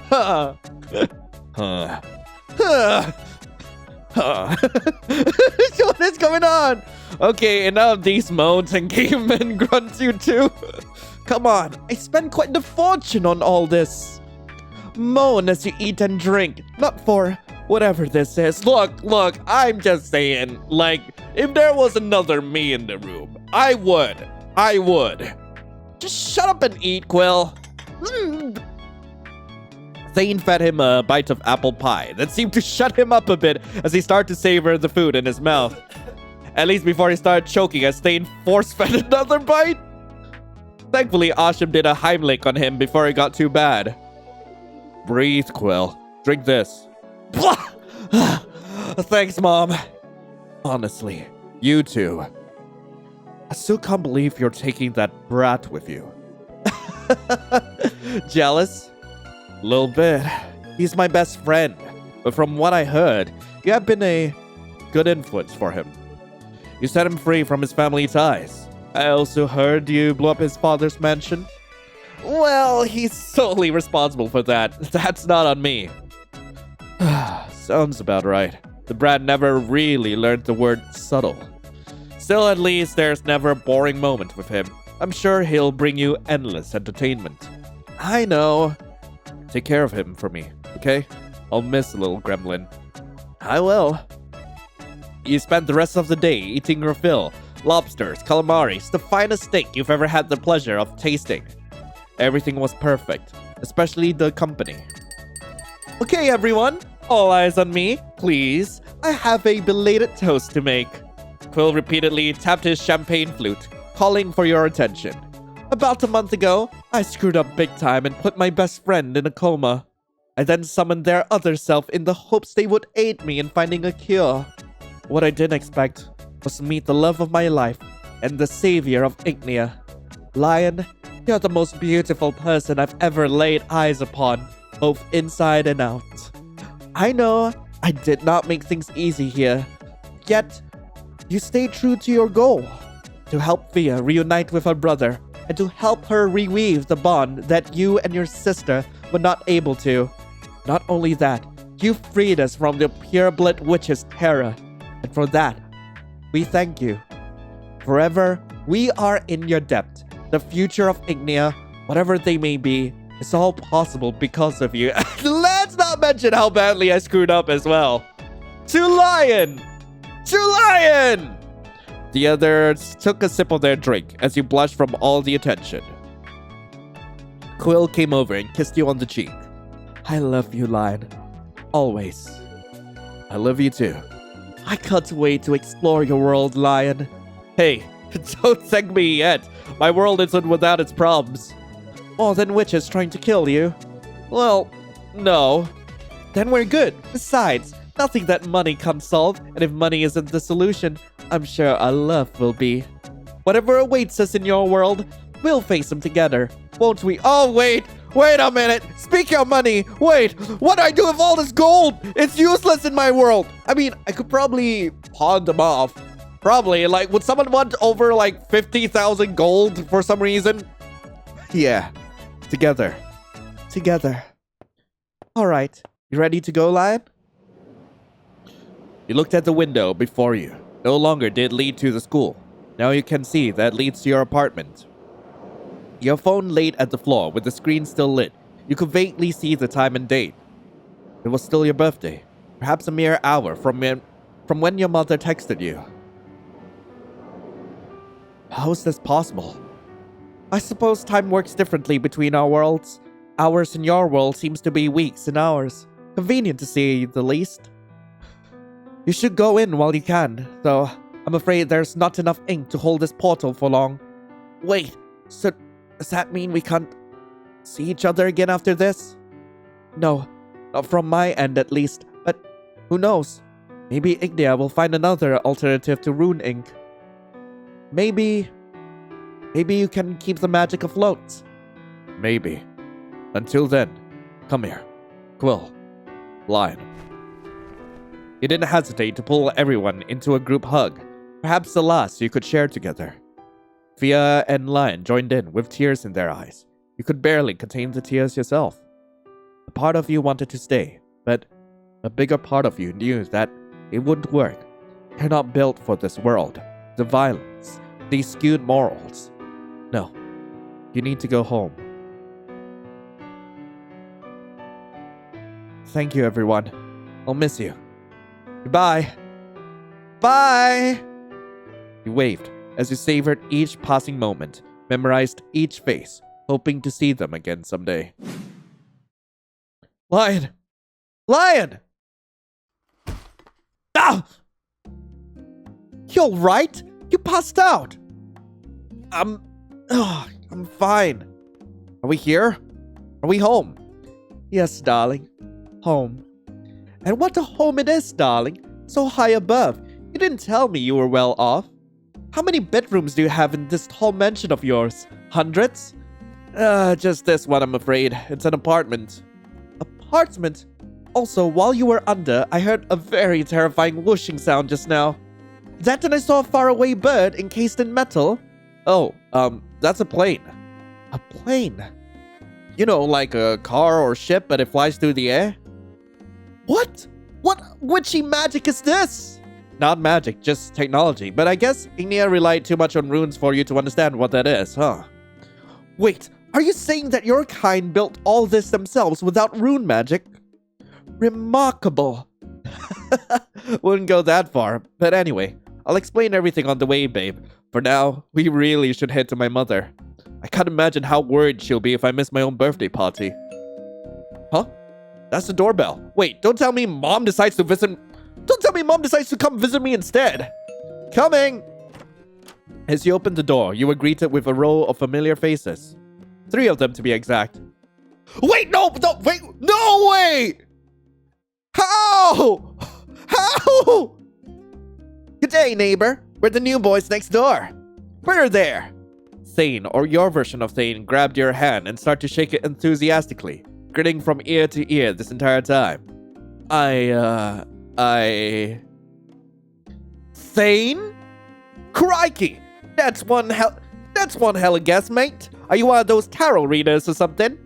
What is going on? Okay, enough of these moans and caveman grunts, you two. Come on, I spent quite the fortune on all this. Moan as you eat and drink, not for whatever this is. Look, I'm just saying, like, if there was another me in the room, I would. Just shut up and eat, Quill. Thane fed him a bite of apple pie that seemed to shut him up a bit as he started to savor the food in his mouth. At least before he started choking as Thane force-fed another bite. Thankfully, Asham did a Heimlich on him before it got too bad. Breathe, Quill. Drink this. Thanks, Mom. Honestly, you two. I still can't believe you're taking that brat with you. Jealous? A little bit. He's my best friend. But from what I heard, you have been a good influence for him. You set him free from his family ties. I also heard you blew up his father's mansion. Well, he's solely responsible for that. That's not on me. Sounds about right. The brat never really learned the word subtle. Still, at least there's never a boring moment with him. I'm sure he'll bring you endless entertainment. I know. Take care of him for me, okay? I'll miss the little gremlin. I will. You spent the rest of the day eating your fill. Lobsters, calamaris, the finest steak you've ever had the pleasure of tasting. Everything was perfect, especially the company. Okay, everyone. All eyes on me, please. I have a belated toast to make. Quill repeatedly tapped his champagne flute, calling for your attention. About a month ago, I screwed up big time and put my best friend in a coma. I then summoned their other self in the hopes they would aid me in finding a cure. What I didn't expect was to meet the love of my life and the savior of Ignia. Lion, you're the most beautiful person I've ever laid eyes upon, both inside and out. I know I did not make things easy here, yet you stayed true to your goal, to help Fia reunite with her brother and to help her reweave the bond that you and your sister were not able to. Not only that, you freed us from the pureblood witch's terror, and for that, we thank you. Forever, we are in your debt. The future of Ignia, whatever they may be, is all possible because of you. Let's not mention how badly I screwed up as well. To Lion! To Lion! The others took a sip of their drink as you blushed from all the attention. Quill came over and kissed you on the cheek. I love you, Lion. Always. I love you too. I can't wait to explore your world, Lion. Hey, don't thank me yet. My world isn't without its problems. More than witches trying to kill you? Well, no. Then we're good. Besides, nothing that money can't solve, and if money isn't the solution, I'm sure our love will be. Whatever awaits us in your world, we'll face them together, won't we? Oh, wait a minute. Speaking of money, wait, what do I do with all this gold? It's useless in my world. I mean, I could probably pawn them off. Probably, like, would someone want over, like, 50,000 gold for some reason? Yeah, Together. Together. Alright, you ready to go, Lion? You looked at the window before you. No longer did lead to the school. Now you can see that leads to your apartment. Your phone laid at the floor with the screen still lit. You could vaguely see the time and date. It was still your birthday. Perhaps a mere hour from when your mother texted you. How is this possible? I suppose time works differently between our worlds. Hours in your world seems to be weeks in ours. Convenient to say the least. You should go in while you can, though I'm afraid there's not enough ink to hold this portal for long. Wait, so does that mean we can't see each other again after this? No, not from my end at least, but who knows? Maybe Ignia will find another alternative to rune ink. Maybe you can keep the magic afloat. Maybe. Until then, come here. Quill. Lion. You didn't hesitate to pull everyone into a group hug, perhaps the last you could share together. Fia and Lion joined in with tears in their eyes. You could barely contain the tears yourself. A part of you wanted to stay, but a bigger part of you knew that it wouldn't work. You're not built for this world. The violence, these skewed morals. No, you need to go home. Thank you, everyone. I'll miss you. Goodbye. Bye! You waved as you savored each passing moment, memorized each face, hoping to see them again someday. Lion! Lion! Ah! You alright? You passed out! I'm fine. Are we here? Are we home? Yes, darling. Home. And what a home it is, darling. So high above. You didn't tell me you were well off. How many bedrooms do you have in this tall mansion of yours? Hundreds? Just this one, I'm afraid. It's an apartment. Apartment? Also, while you were under, I heard a very terrifying whooshing sound just now. That and I saw a faraway bird encased in metal. Oh, that's a plane. A plane? You know, like a car or ship, but it flies through the air? What? What witchy magic is this? Not magic, just technology. But I guess Ignia relied too much on runes for you to understand what that is, huh? Wait, are you saying that your kind built all this themselves without rune magic? Remarkable. Wouldn't go that far. But anyway, I'll explain everything on the way, babe. For now, we really should head to my mother. I can't imagine how worried she'll be if I miss my own birthday party. Huh? That's the doorbell. Wait, don't tell me Mom decides to visit... Don't tell me Mom decides to come visit me instead. Coming! As you opened the door, you were greeted with a row of familiar faces. 3 of them to be exact. Wait, no, wait, no way! How? How? Good day, neighbor. We're the new boys next door. We're there. Thane, or your version of Thane, grabbed your hand and started to shake it enthusiastically, grinning from ear to ear this entire time. Thane? Crikey! That's one hell of guess, mate. Are you one of those tarot readers or something?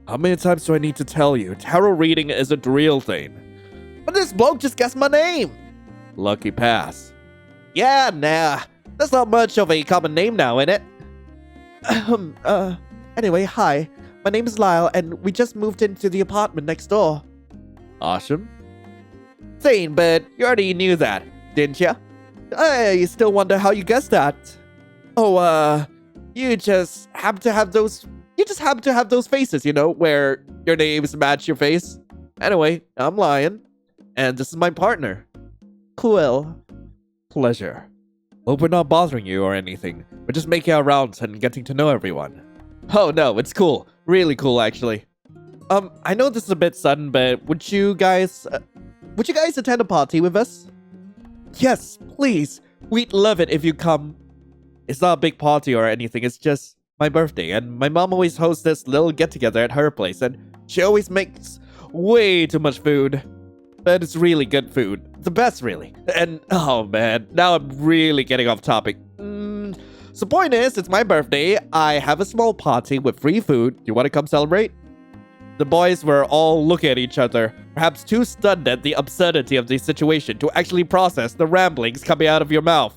How many times do I need to tell you? Tarot reading isn't real, Thane. But this bloke just guessed my name. Lucky pass. Yeah, nah. That's not much of a common name now, innit? Anyway, hi. My name is Lyle, and we just moved into the apartment next door. Asham? Thane, but you already knew that, didn't you? I still wonder how you guessed that. Oh, you just happen to have those faces, you know, where your names match your face. Anyway, I'm Lion, and this is my partner. Quill. Pleasure. Hope we're not bothering you or anything. We're just making our rounds and getting to know everyone. Oh no, it's cool. Really cool, actually. I know this is a bit sudden, but would you guys attend a party with us? Yes, please. We'd love it if you come. It's not a big party or anything, it's just my birthday, and my mom always hosts this little get-together at her place, and she always makes way too much food. But it's really good food. The best, really. And, oh man, now I'm really getting off topic. So point is, it's my birthday. I have a small party with free food. You want to come celebrate? The boys were all looking at each other, perhaps too stunned at the absurdity of the situation to actually process the ramblings coming out of your mouth.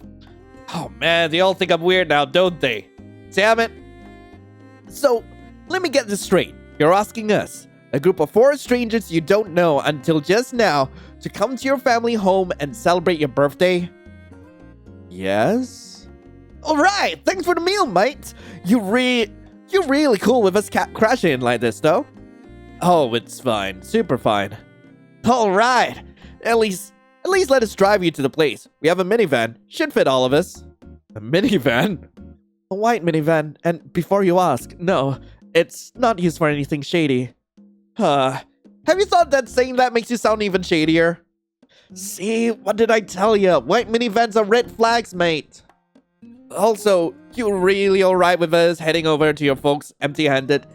Oh man, they all think I'm weird now, don't they? Damn it. So, let me get this straight. You're asking us, a group of 4 strangers you don't know until just now, to come to your family home and celebrate your birthday? Yes? Alright, thanks for the meal, mate. You're really cool with us crashing in like this, though. Oh, it's fine. Super fine. Alright. At least let us drive you to the place. We have a minivan. Should fit all of us. A minivan? A white minivan. And before you ask, no, it's not used for anything shady. Have you thought that saying that makes you sound even shadier? See, what did I tell you? White minivans are red flags, mate. Also, you really alright with us heading over to your folks empty-handed?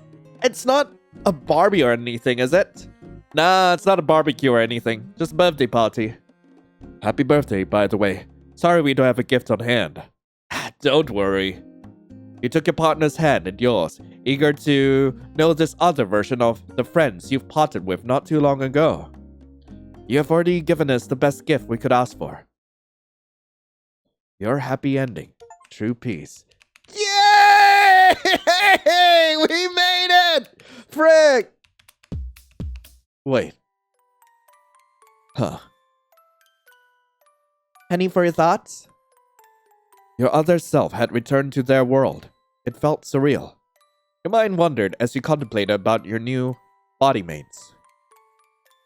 It's not a Barbie or anything, is it? Nah, it's not a barbecue or anything. Just a birthday party. Happy birthday, by the way. Sorry we don't have a gift on hand. Don't worry. You took your partner's hand and yours, eager to know this other version of the friends you've parted with not too long ago. You have already given us the best gift we could ask for. Your happy ending. True peace. Yay! We made it! Frick! Wait. Huh. Any for your thoughts? Your other self had returned to their world. It felt surreal. Your mind wandered as you contemplated about your new body mates.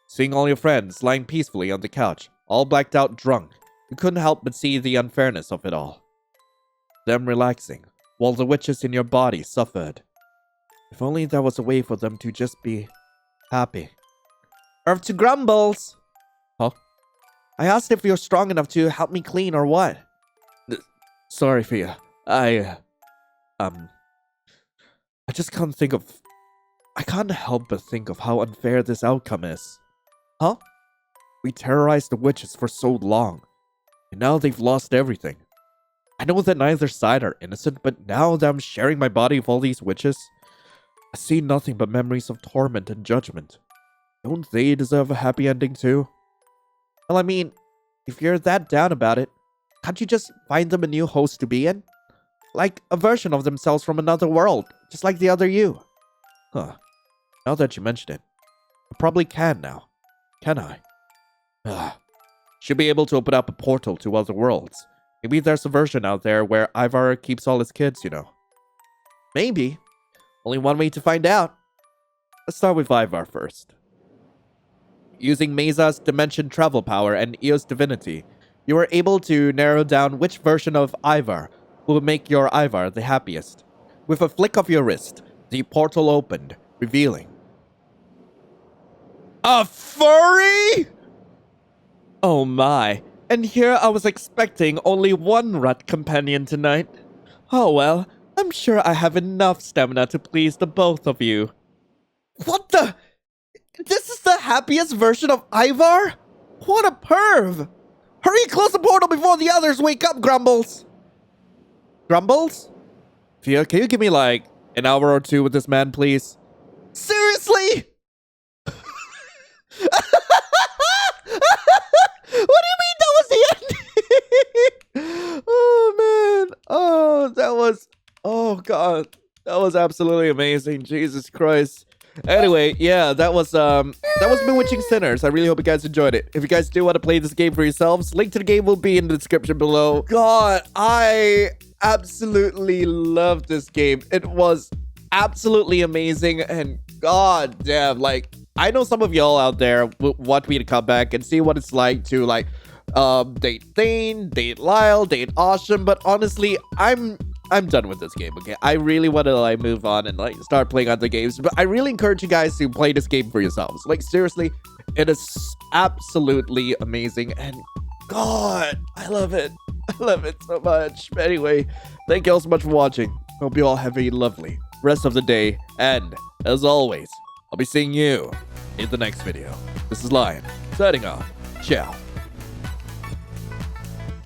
Seeing all your friends lying peacefully on the couch, all blacked out drunk, you couldn't help but see the unfairness of it all. Them relaxing, while the witches in your body suffered. If only there was a way for them to just be happy. Earth to Grumbles! Huh? I asked if you're strong enough to help me clean or what. Sorry, Fia. I just can't think of... I can't help but think of how unfair this outcome is. Huh? We terrorized the witches for so long, and now they've lost everything. I know that neither side are innocent, but now that I'm sharing my body with all these witches, I see nothing but memories of torment and judgment. Don't they deserve a happy ending too? Well, I mean, if you're that down about it, can't you just find them a new host to be in? Like a version of themselves from another world, just like the other you. Huh. Now that you mention it, I probably can now. Can I? Should be able to open up a portal to other worlds. Maybe there's a version out there where Ivar keeps all his kids, you know. Maybe. Only one way to find out. Let's start with Ivar first. Using Mesa's dimension travel power and Eo's divinity, you were able to narrow down which version of Ivar will make your Ivar the happiest. With a flick of your wrist, the portal opened, revealing a furry? Oh my, and here I was expecting only one rat companion tonight. Oh well, I'm sure I have enough stamina to please the both of you. What the? This is the happiest version of Ivar? What a perv! Hurry, close the portal before the others wake up, Grumbles! Grumbles? Fia, can you give me like an hour or two with this man, please? Seriously? What do you mean that was the ending? Oh man. Oh, oh god. That was absolutely amazing. Jesus Christ. Anyway, yeah, that was Bewitching Sinners. I really hope you guys enjoyed it. If you guys do want to play this game for yourselves, link to the game will be in the description below. God, I absolutely love this game. It was absolutely amazing, and god damn, like, I know some of y'all out there want me to come back and see what it's like to like date Thane, date Lyle, date Asham, but honestly, I'm done with this game, okay? I really want to like move on and like start playing other games, but I really encourage you guys to play this game for yourselves. Like seriously, it is absolutely amazing, and god, I love it. I love it so much. But anyway, thank you all so much for watching. Hope you all have a lovely rest of the day, and as always, I'll be seeing you in the next video. This is Lion, signing off. Ciao.